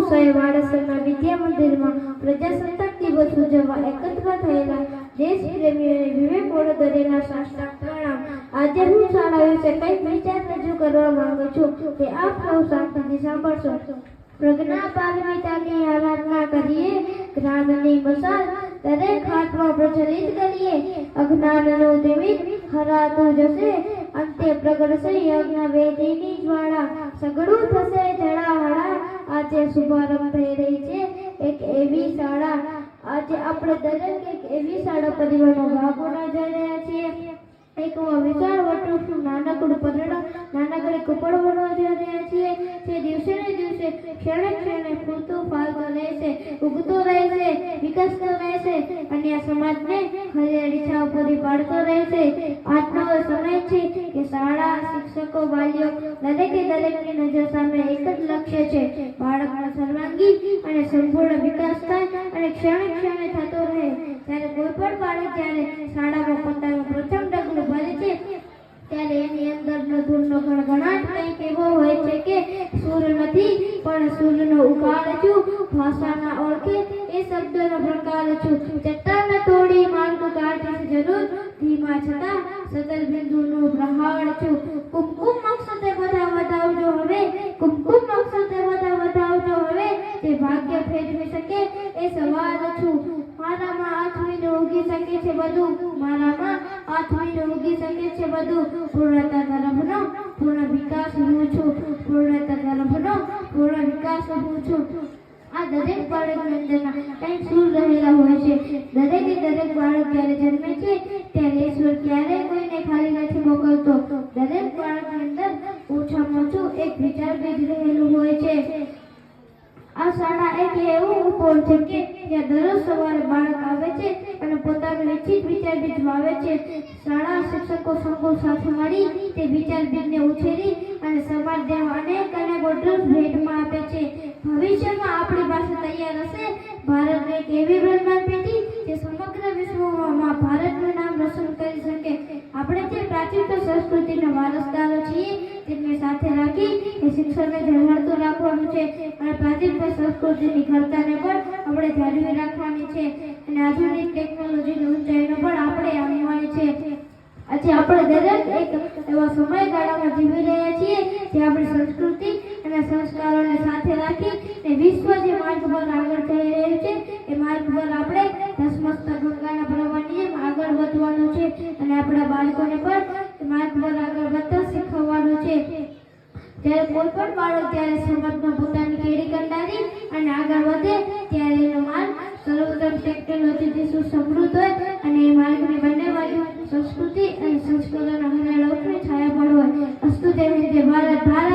મહોત્સવે વાડસરના વિદ્યા મંદિરમાં પ્રજાસત્તાક દિવસ ઉજવવા એકત્ર થયેલા દેશ પ્રેમીઓને વિવેક વડોદરાના સાષ્ટાંગ પ્રણામ। આજે હું શાળા વિશે કંઈક વિચાર રજૂ કરવા માંગુ છું કે આપ સૌ શાંતિથી સાંભળશો। પ્રજ્ઞા પારમિતાની આરાધના કરીએ, જ્ઞાનની મશાલ દરેક હાથમાં પ્રજ્વલિત કરીએ। અજ્ઞાનનું દિમિત હરાતું જશે, અંતે પ્રગટશે યજ્ઞ વેદીની જ્વાળા। સઘળું થશે જળાહળા, આજે શુભારંભ થઈ રહી છે એક એવી શાળા। આજે આપણે દરેક એક એવી શાળા પરિવારનો ભાગ બનવા જઈ રહ્યા છીએ। એક વિશાળ વટવૃક્ષનું નાનકડું પરડું નાનકડી કુપળ બનવા જઈ રહ્યા છીએ। તે દિવસે ને દિવસે ક્ષણે ક્ષણે ફૂલતું ફાલતું રહેશે, ઉગતો રહેશે, વિકસતો રહેશે અને આ સમાજને હરિયાળી છાવ પૂરી પાડતો રહેશે। આજનો સમય છે કે શાળા, શિક્ષકો, વાલીઓ દરેકે દરેકની નજર સામે એક જ લક્ષ્ય છે, બાળકનો સર્વાંગી અને સંપૂર્ણ વિકાસ થાય અને ક્ષણે ક્ષણે થતો રહે। ત્યારે કોઈ પણ બાળક જ્યારે શાળામાં પોતાનું પ્રથમ ડગલું ભરે છે ત્યારે એની અંદરનો ધૂળનો ગણગણાટ કંઈક એવો હોય છે કે સૂર નથી પણ સૂરનો ઉકાળ છું, ભાષાના ઓળખે એ શબ્દોનો પ્રકાર છું। ચટ્ટાન તોડી માર્ગ કાઢીશ જરૂર, ધીમા છતાં સતર બિંદુનું પ્રહાર છું। કુમકુમ મકસદે બધા વધાવજો હવે, કુમકુમ મકસદે બધા વધાવજો હવે, તે ભાગ્ય ફેરવી શકે એ સવાલ છું। મારામાં આથમીને ઉગી શકે છે બધું, મારામાં આથમીને ઉગી શકે છે બધું। પૂર્ણતા તરફનો પૂર્ણ વિકાસ હું છું, પૂર્ણતા તરફનો પૂર્ણ વિકાસ હું છું। આ દરેક બાળકની અંદરના કંઈક સૂર રહેલા હોય છે। દરેકે દરેક બાળક જ્યારે જન્મે છે ત્યારે ઈશ્વર ક્યારેય કોઈને ખાલી નથી મોકલતો। દરેક બાળકની અંદર ઓછામાં ઓછું એક વિચાર બીજ રહેલું હોય છે। આ શાળા એક એવું ઉપોર છે કે જ્યાં દરરોજ સવારે બાળક આવે છે અને પોતાનું ઇચ્છિત વિચાર બીજ વાવે છે। શાળા શિક્ષકો સંકુલ સાથે મળી તે વિચાર બીજને ઉછેરી અને સમાજને અનેક વોટર્સ ભેટમાં આપે છે। ભવિષ્યમાં આપણી પાસે તૈયાર હશે ભારતની એક એવી બ્રહ્માંડ પેઢી જે સમગ્ર વિશ્વમાં ભારતનું નામ રોશન કરી શકે। આપણે જે પ્રાચીન સંસ્કૃતિના વારસદારો છીએ તેમને સાથે રાખી એ શિક્ષણને ઝળહળતું રાખવાનું છે અને પ્રાચીન સંસ્કૃતિની ઘરતાને પણ આપણે જાળવી રાખવાની છે અને આધુનિક ટેકનોલોજીની ઊંચાઈનો પણ આપણે આણવાની છે। આજે આપણે દરેક એક એવા સમયગાળામાં જીવી રહ્યા છીએ જે આપણી સંસ્કૃતિ અને સંસ્કારોને સાથે રાખી એ વિશ્વ જે માર્ગ પર આગળ થઈ રહ્યું છે એ માર્ગ પર આપણે ધસમસતા ગંગાના પ્રવાહની જેમ આગળ વધવાનું છે અને આપણા બાળકોને પણ માર્ગ પર આગળ વધતા શીખવવાનું છે। જ્યારે કોઈ પણ બાળક જ્યારે સમાજમાં પોતાની કેડી કંડારી અને આગળ વધે ત્યારે એનો માર્ગ સર્વોત્તમ ટેકનોલોજીથી સુસમૃદ્ધ હોય અને એ માર્ગની બંને બાજુ સંસ્કૃતિ અને સંસ્કારોના હરિયાળા ઉઠવી છાયા પણ હોય। અસ્તુ જય હિન્દ, જય ભારત।